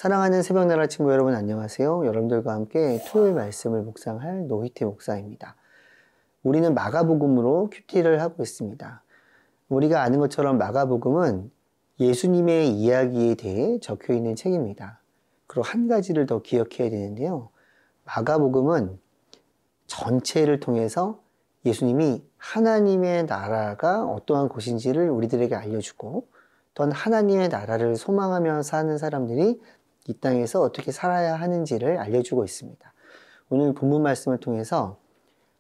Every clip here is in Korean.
사랑하는 새벽나라 친구 여러분 안녕하세요. 여러분들과 함께 토요일 말씀을 묵상할 노희태 목사입니다. 우리는 마가복음으로 큐티를 하고 있습니다. 우리가 아는 것처럼 마가복음은 예수님의 이야기에 대해 적혀 있는 책입니다. 그리고 한 가지를 더 기억해야 되는데요. 마가복음은 전체를 통해서 예수님이 하나님의 나라가 어떠한 곳인지를 우리들에게 알려주고 또한 하나님의 나라를 소망하며 사는 사람들이 이 땅에서 어떻게 살아야 하는지를 알려주고 있습니다. 오늘 본문 말씀을 통해서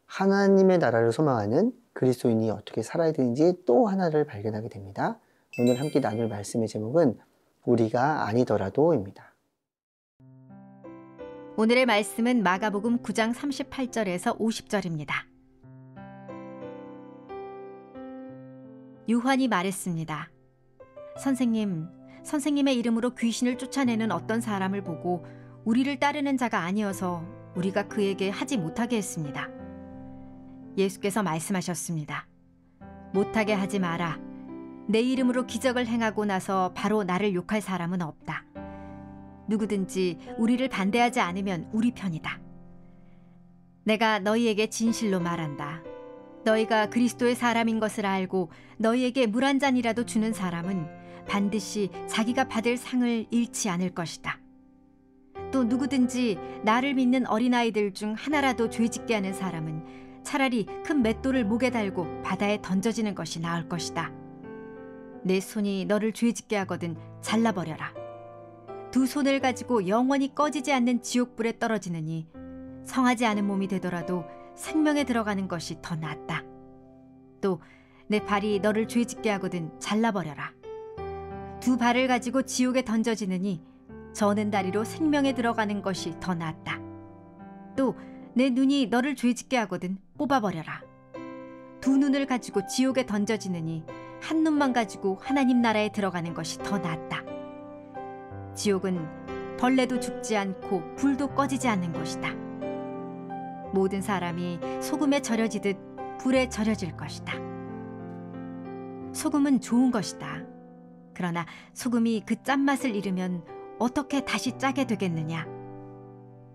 하나님의 나라를 소망하는 그리스도인이 어떻게 살아야 되는지 또 하나를 발견하게 됩니다. 오늘 함께 나눌 말씀의 제목은 우리가 아니더라도입니다. 오늘의 말씀은 마가복음 9장 38절에서 50절입니다. 요한이 말했습니다. 선생님의 이름으로 귀신을 쫓아내는 어떤 사람을 보고 우리를 따르는 자가 아니어서 우리가 그에게 하지 못하게 했습니다. 예수께서 말씀하셨습니다. 못하게 하지 마라. 내 이름으로 기적을 행하고 나서 바로 나를 욕할 사람은 없다. 누구든지 우리를 반대하지 않으면 우리 편이다. 내가 너희에게 진실로 말한다. 너희가 그리스도의 사람인 것을 알고 너희에게 물 한 잔이라도 주는 사람은 반드시 자기가 받을 상을 잃지 않을 것이다. 또 누구든지 나를 믿는 어린아이들 중 하나라도 죄짓게 하는 사람은 차라리 큰 맷돌을 목에 달고 바다에 던져지는 것이 나을 것이다. 내 손이 너를 죄짓게 하거든 잘라버려라. 두 손을 가지고 영원히 꺼지지 않는 지옥불에 떨어지느니 성하지 않은 몸이 되더라도 생명에 들어가는 것이 더 낫다. 또 내 발이 너를 죄짓게 하거든 잘라버려라. 두 발을 가지고 지옥에 던져지느니 저는 다리로 생명에 들어가는 것이 더 낫다. 또 내 눈이 너를 죄짓게 하거든 뽑아버려라. 두 눈을 가지고 지옥에 던져지느니 한 눈만 가지고 하나님 나라에 들어가는 것이 더 낫다. 지옥은 벌레도 죽지 않고 불도 꺼지지 않는 것이다. 모든 사람이 소금에 절여지듯 불에 절여질 것이다. 소금은 좋은 것이다. 그러나 소금이 그 짠맛을 잃으면 어떻게 다시 짜게 되겠느냐?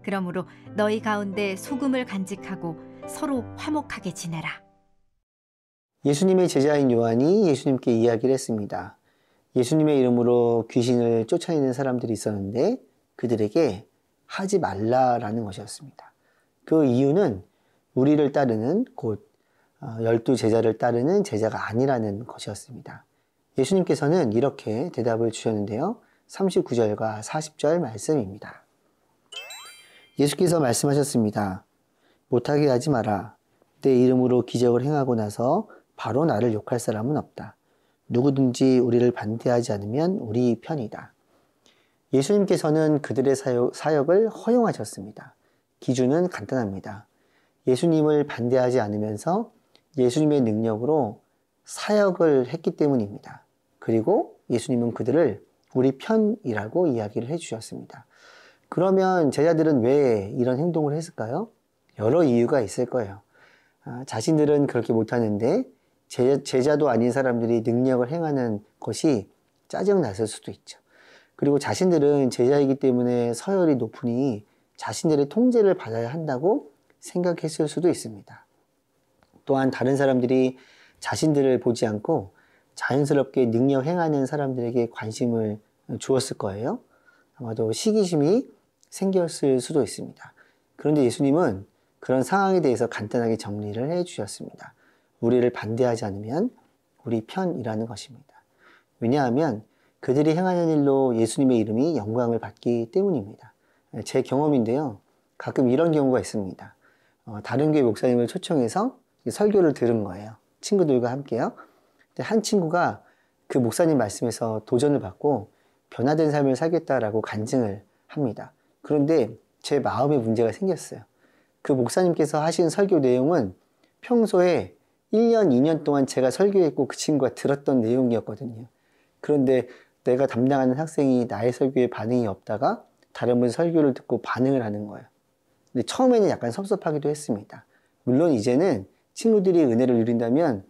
그러므로 너희 가운데 소금을 간직하고 서로 화목하게 지내라. 예수님의 제자인 요한이 예수님께 이야기를 했습니다. 예수님의 이름으로 귀신을 쫓아내는 사람들이 있었는데 그들에게 하지 말라라는 것이었습니다. 그 이유는 우리를 따르는 곧 12제자를 따르는 제자가 아니라는 것이었습니다. 예수님께서는 이렇게 대답을 주셨는데요. 39절과 40절 말씀입니다. 예수께서 말씀하셨습니다. 못하게 하지 마라. 내 이름으로 기적을 행하고 나서 바로 나를 욕할 사람은 없다. 누구든지 우리를 반대하지 않으면 우리 편이다. 예수님께서는 그들의 사역을 허용하셨습니다. 기준은 간단합니다. 예수님을 반대하지 않으면서 예수님의 능력으로 사역을 했기 때문입니다. 그리고 예수님은 그들을 우리 편이라고 이야기를 해주셨습니다. 그러면 제자들은 왜 이런 행동을 했을까요? 여러 이유가 있을 거예요. 자신들은 그렇게 못하는데 제자도 아닌 사람들이 능력을 행하는 것이 짜증났을 수도 있죠. 그리고 자신들은 제자이기 때문에 서열이 높으니 자신들의 통제를 받아야 한다고 생각했을 수도 있습니다. 또한 다른 사람들이 자신들을 보지 않고 자연스럽게 능력 행하는 사람들에게 관심을 주었을 거예요. 아마도 시기심이 생겼을 수도 있습니다. 그런데 예수님은 그런 상황에 대해서 간단하게 정리를 해 주셨습니다. 우리를 반대하지 않으면 우리 편이라는 것입니다. 왜냐하면 그들이 행하는 일로 예수님의 이름이 영광을 받기 때문입니다. 제 경험인데요. 가끔 이런 경우가 있습니다. 다른 교회 목사님을 초청해서 설교를 들은 거예요. 친구들과 함께요. 근데 한 친구가 그 목사님 말씀에서 도전을 받고 변화된 삶을 살겠다라고 간증을 합니다. 그런데 제 마음에 문제가 생겼어요. 그 목사님께서 하신 설교 내용은 평소에 1년, 2년 동안 제가 설교했고 그 친구가 들었던 내용이었거든요. 그런데 내가 담당하는 학생이 나의 설교에 반응이 없다가 다른 분 설교를 듣고 반응을 하는 거예요. 근데 처음에는 약간 섭섭하기도 했습니다. 물론 이제는 친구들이 은혜를 누린다면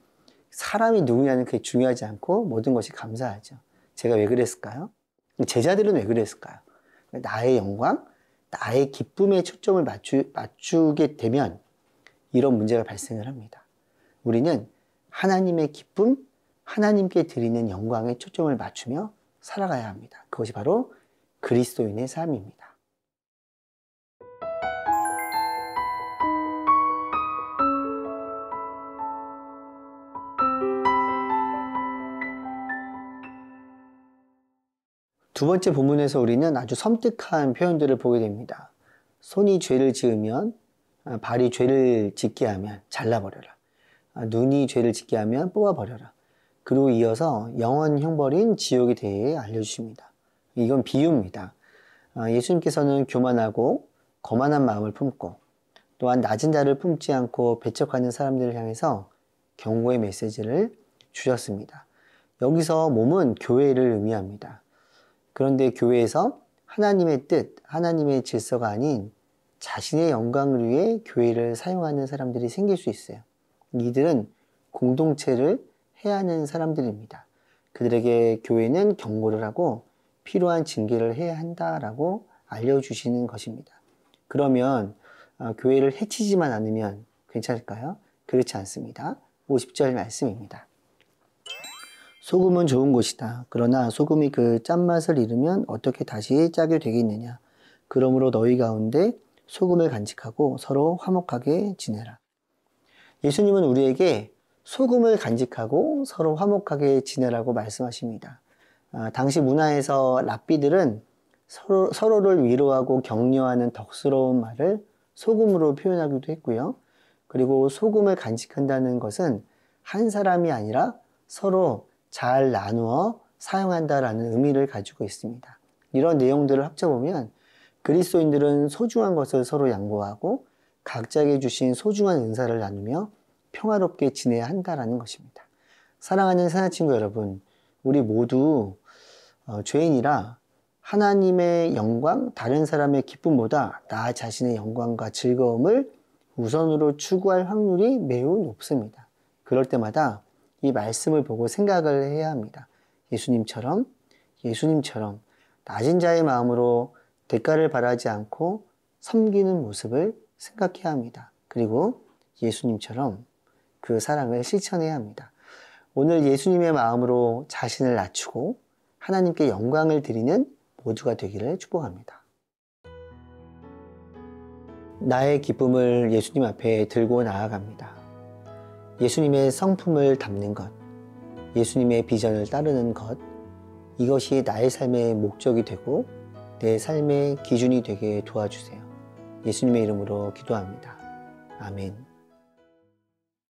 사람이 누구냐는 그게 중요하지 않고 모든 것이 감사하죠. 제가 왜 그랬을까요? 제자들은 왜 그랬을까요? 나의 영광, 나의 기쁨에 초점을 맞추게 되면 이런 문제가 발생을 합니다. 우리는 하나님의 기쁨, 하나님께 드리는 영광에 초점을 맞추며 살아가야 합니다. 그것이 바로 그리스도인의 삶입니다. 두 번째 본문에서 우리는 아주 섬뜩한 표현들을 보게 됩니다. 손이 죄를 지으면, 발이 죄를 짓게 하면 잘라버려라. 눈이 죄를 짓게 하면 뽑아버려라. 그리고 이어서 영원 형벌인 지옥에 대해 알려주십니다. 이건 비유입니다. 예수님께서는 교만하고 거만한 마음을 품고 또한 낮은 자를 품지 않고 배척하는 사람들을 향해서 경고의 메시지를 주셨습니다. 여기서 몸은 교회를 의미합니다. 그런데 교회에서 하나님의 뜻, 하나님의 질서가 아닌 자신의 영광을 위해 교회를 사용하는 사람들이 생길 수 있어요. 이들은 공동체를 해하는 사람들입니다. 그들에게 교회는 경고를 하고 필요한 징계를 해야 한다라고 알려주시는 것입니다. 그러면 교회를 해치지만 않으면 괜찮을까요? 그렇지 않습니다. 50절 말씀입니다. 소금은 좋은 것이다. 그러나 소금이 그 짠맛을 잃으면 어떻게 다시 짜게 되겠느냐. 그러므로 너희 가운데 소금을 간직하고 서로 화목하게 지내라. 예수님은 우리에게 소금을 간직하고 서로 화목하게 지내라고 말씀하십니다. 당시 문화에서 랍비들은 서로를 위로하고 격려하는 덕스러운 말을 소금으로 표현하기도 했고요. 그리고 소금을 간직한다는 것은 한 사람이 아니라 서로 잘 나누어 사용한다라는 의미를 가지고 있습니다. 이런 내용들을 합쳐보면 그리스도인들은 소중한 것을 서로 양보하고 각자에게 주신 소중한 은사를 나누며 평화롭게 지내야 한다라는 것입니다. 사랑하는 사랑친구 여러분, 우리 모두 죄인이라 하나님의 영광, 다른 사람의 기쁨보다 나 자신의 영광과 즐거움을 우선으로 추구할 확률이 매우 높습니다. 그럴 때마다 이 말씀을 보고 생각을 해야 합니다. 예수님처럼 낮은 자의 마음으로 대가를 바라지 않고 섬기는 모습을 생각해야 합니다. 그리고 예수님처럼 그 사랑을 실천해야 합니다. 오늘 예수님의 마음으로 자신을 낮추고 하나님께 영광을 드리는 모두가 되기를 축복합니다. 나의 기쁨을 예수님 앞에 들고 나아갑니다. 예수님의 성품을 담는 것, 예수님의 비전을 따르는 것, 이것이 나의 삶의 목적이 되고 내 삶의 기준이 되게 도와주세요. 예수님의 이름으로 기도합니다. 아멘.